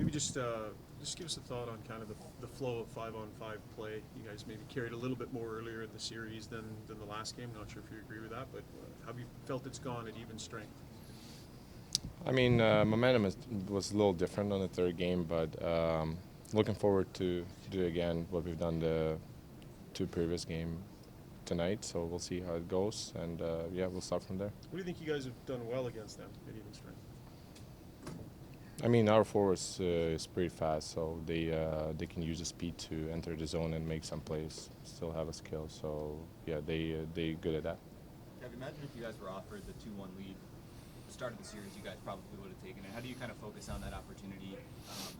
Maybe just give us a thought on kind of the flow of 5-on-5 play. You guys maybe carried a little bit more earlier in the series than the last game. Not sure if you agree with that, but how have you felt it's gone at even strength? I mean, momentum was a little different on the third game, but looking forward to do again what we've done the two previous game tonight. So we'll see how it goes, and yeah, we'll start from there. What do you think you guys have done well against them at even strength? I mean, our forwards is pretty fast, so they can use the speed to enter the zone and make some plays. Still have a skill, so yeah, they good at that. Imagine if you guys were offered the 2-1 lead at the start of the series, you guys probably would have taken it. How do you kind of focus on that opportunity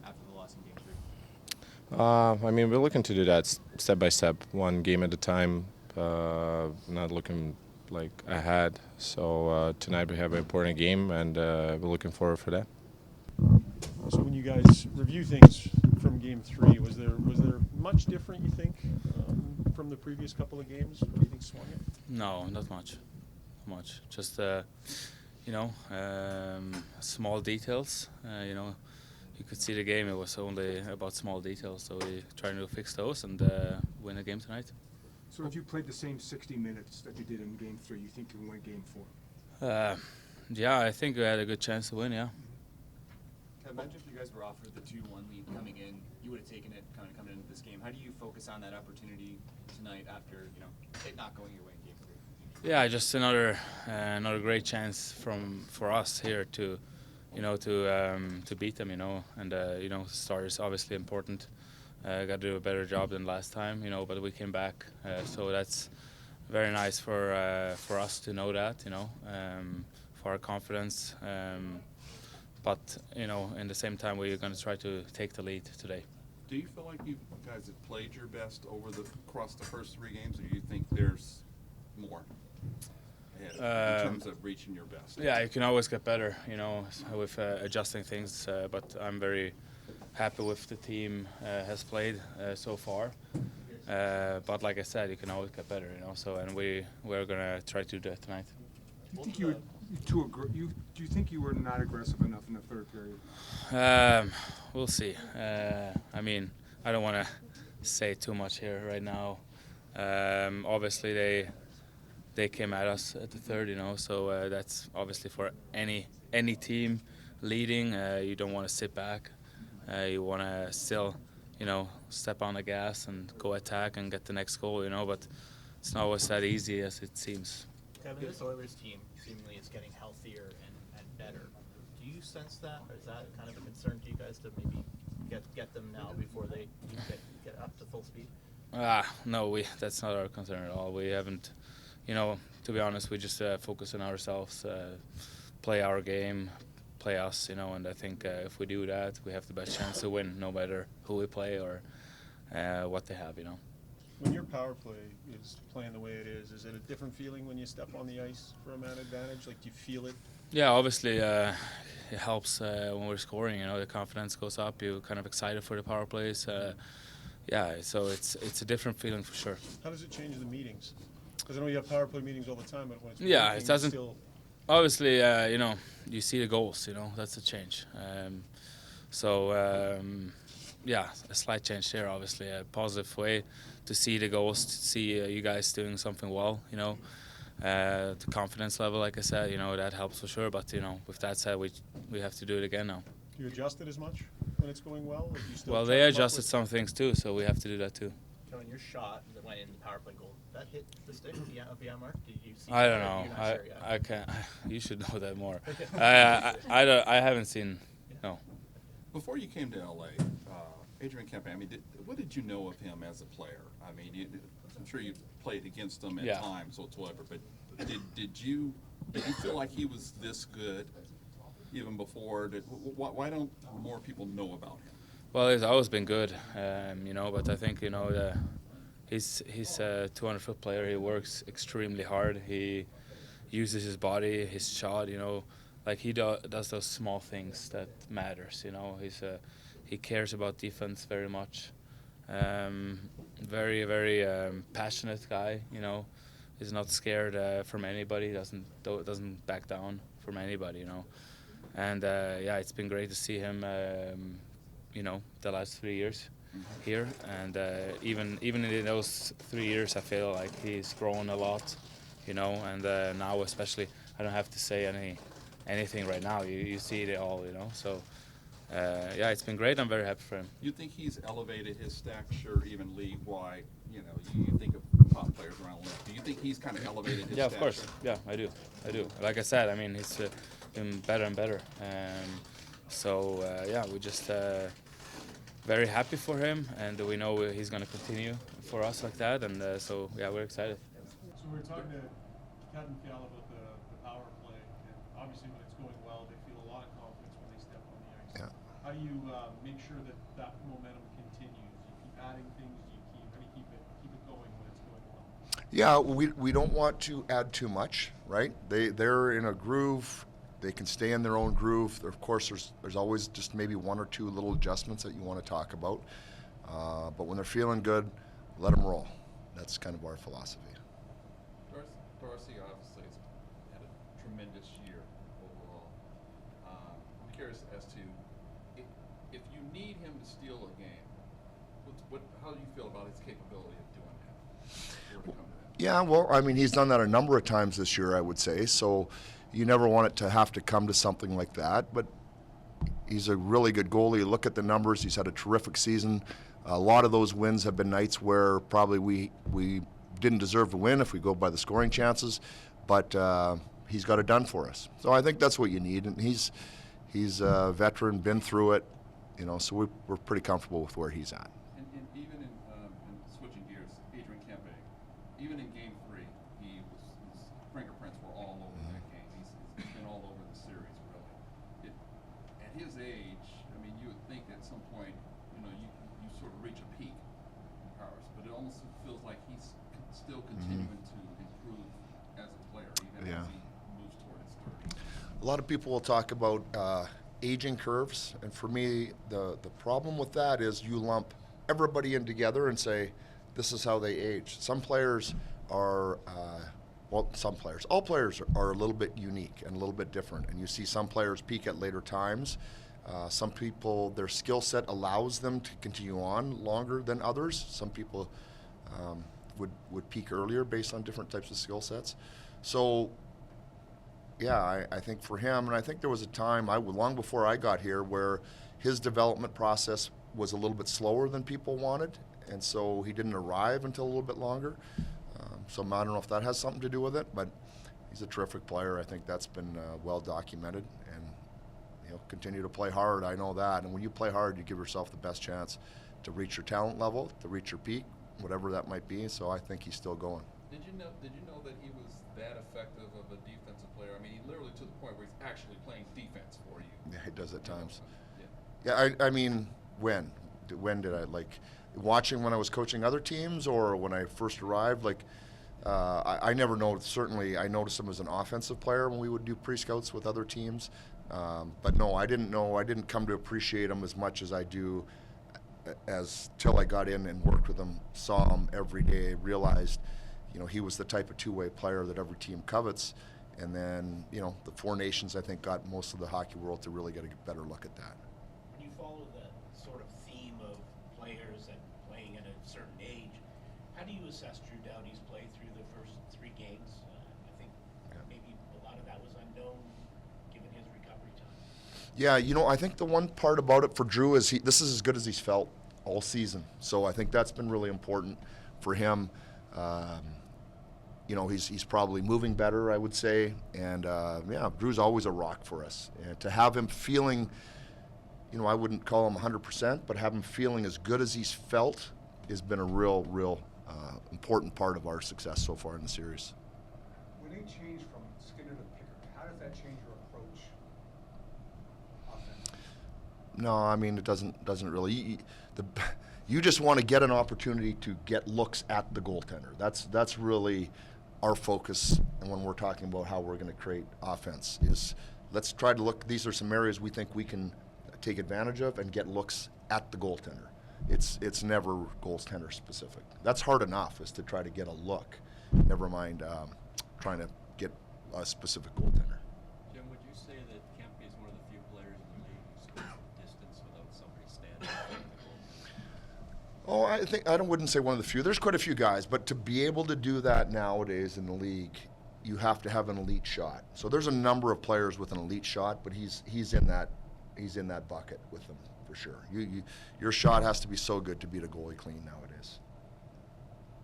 after the loss in Game 3? I mean, we're looking to do that step by step, one game at a time, not looking like ahead. So tonight we have an important game, and we're looking forward for that. So when you guys review things from Game 3, was there much different, you think, from the previous couple of games? What do you think swung it? No, not much. Just small details. You could see the game. It was only about small details, so we trying to fix those and win the game tonight. So if you played the same 60 minutes that you did in Game 3, you think you can win Game 4? Yeah, I think we had a good chance to win. Yeah. Imagine if you guys were offered the 2-1 lead coming in, you would have taken it kind of coming into this game. How do you focus on that opportunity tonight after it not going your way in Game 3? Yeah, just another great chance for us here to beat them, and start is obviously important. Got to do a better job than last time, but we came back, so that's very nice for us to know that, for our confidence. But in the same time, we're going to try to take the lead today. Do you feel like you guys have played your best across the first 3 games, or do you think there's more in terms of reaching your best? Yeah, you can always get better, with adjusting things. But I'm very happy with the team has played so far. But like I said, you can always get better, So and we're gonna try to do that tonight. Do you think you were do you think you were not aggressive enough in the third period? We'll see. I mean, I don't want to say too much here right now. Obviously, they came at us at the third, So that's obviously for any team leading. You don't want to sit back. You want to still, step on the gas and go attack and get the next goal, But it's not always that easy as it seems. Kevin, this Oilers team seemingly is getting healthier and better. Do you sense that, or is that kind of a concern to you guys to maybe get them now before they get up to full speed? No, that's not our concern at all. We haven't, to be honest, we just focus on ourselves, play our game, play us, and I think if we do that, we have the best chance to win, no matter who we play or what they have, When your power play is playing the way it is it a different feeling when you step on the ice for a man advantage? Like, do you feel it? Yeah, obviously it helps when we're scoring. The confidence goes up. You're kind of excited for the power plays. Yeah, so it's a different feeling for sure. How does it change the meetings? Because I know you have power play meetings all the time, but when it's yeah, working, it doesn't. Still... Obviously, you see the goals. That's a change. Yeah, a slight change there. Obviously, a positive way to see the goals, to see you guys doing something well. The confidence level, like I said, that helps for sure. But with that said, we have to do it again now. Do you adjust it as much when it's going well? Or do you still well, they adjusted some things too, so we have to do that too. Kevin, your shot that went in the power play goal, that hit the stick beyond mark? Did you see? I don't know. I can't. You should know that more. I haven't seen. No. Before you came to LA, Adrian Kempe, I mean, what did you know of him as a player? I mean, I'm sure you played against him at times whatsoever, but did you feel like he was this good even before? Why don't more people know about him? Well, he's always been good, but I think he's a 200-foot player. He works extremely hard. He uses his body, his shot. Like he does those small things that matters. He cares about defense very much. Very, very passionate guy. He's not scared from anybody. Doesn't back down from anybody. And yeah, it's been great to see him the last 3 years here, and even in those 3 years, I feel like he's grown a lot, and now especially, I don't have to say anything right now. You see it all, So it's been great. I'm very happy for him. You think he's elevated his stature even league-wide? You think of top players around the league. Do you think he's kind of elevated his stature? Yeah, of course. Yeah, I do. Like I said, I mean, he's been better and better. We're just very happy for him, and we know he's going to continue for us like that. And we're excited. So we were talking to Captain Fiala about the power play, and obviously when it's going well, they feel a lot of confidence when they step on the ice. Yeah. How do you make sure that momentum continues? You keep adding things. How do you keep it going when it's going well? Yeah, we don't want to add too much, right? They're in a groove. They can stay in their own groove. Of course, there's always just maybe one or two little adjustments that you want to talk about. But when they're feeling good, let them roll. That's kind of our philosophy. Darcy obviously has had a tremendous year overall. I'm curious as to if you need him to steal a game, how do you feel about his capability of doing that? Yeah, well, I mean, he's done that a number of times this year, I would say. So you never want it to have to come to something like that. But he's a really good goalie. Look at the numbers. He's had a terrific season. A lot of those wins have been nights where probably we didn't deserve to win if we go by the scoring chances, but he's got it done for us. So I think that's what you need, and he's a veteran, been through it, so we're pretty comfortable with where he's at. And even in switching gears, Adrian Kempe, even in Game 3, his fingerprints were all over that game. He's been all over the series, really. At his age, I mean, you would think at some point, you sort of reach a peak in powers, but it almost feels like he's still continuing to improve as a player, even as he moves toward his 30s. A lot of people will talk about aging curves, and for me, the problem with that is you lump everybody in together and say, this is how they age. Some players are, all players are a little bit unique and a little bit different, and you see some players peak at later times. Some people, their skill set allows them to continue on longer than others. Some people would peak earlier based on different types of skill sets. So, yeah, I think for him, and I think there was a time, long before I got here, where his development process was a little bit slower than people wanted, and so he didn't arrive until a little bit longer. So I don't know if that has something to do with it, but he's a terrific player. I think that's been well documented, and he'll continue to play hard. I know that, and when you play hard, you give yourself the best chance to reach your talent level, to reach your peak, whatever that might be. So I think he's still going. Did you know that he was that effective of a defensive player? I mean, he literally to the point where he's actually playing defense for you. Yeah, he does at times. Yeah. Yeah, I mean, when did I, watching when I was coaching other teams or when I first arrived? I never know. Certainly, I noticed him as an offensive player when we would do pre-scouts with other teams. But no, I didn't know. I didn't come to appreciate him as much as I do till I got in and worked with him, saw him every day, realized, he was the type of two-way player that every team covets. And then, the Four Nations, I think, got most of the hockey world to really get a better look at that. When you follow the sort of theme of players and playing at a certain age, how do you assess Drew Doughty's play through the first 3 games? I think maybe a lot of that was unknown given his recovery time. Yeah, I think the one part about it for Drew is this is as good as he's felt all season. So I think that's been really important for him. He's probably moving better, I would say. And, Drew's always a rock for us. And to have him feeling, I wouldn't call him 100%, but have him feeling as good as he's felt has been a real important part of our success so far in the series. When they change from Skinner to Pickard, how does that change your approach offensively? No, I mean, it doesn't really. You just want to get an opportunity to get looks at the goaltender. That's really our focus, and when we're talking about how we're going to create offense, is let's try to look. These are some areas we think we can take advantage of and get looks at the goaltender. It's never goaltender specific. That's hard enough, is to try to get a look. Never mind trying to get a specific goaltender. Jim, would you say that Kempe is one of the few players in the league who scores from distance without somebody standing? Oh, I wouldn't say one of the few. There's quite a few guys, but to be able to do that nowadays in the league, you have to have an elite shot. So there's a number of players with an elite shot, but he's in that bucket with them for sure. Your shot has to be so good to beat a goalie clean nowadays.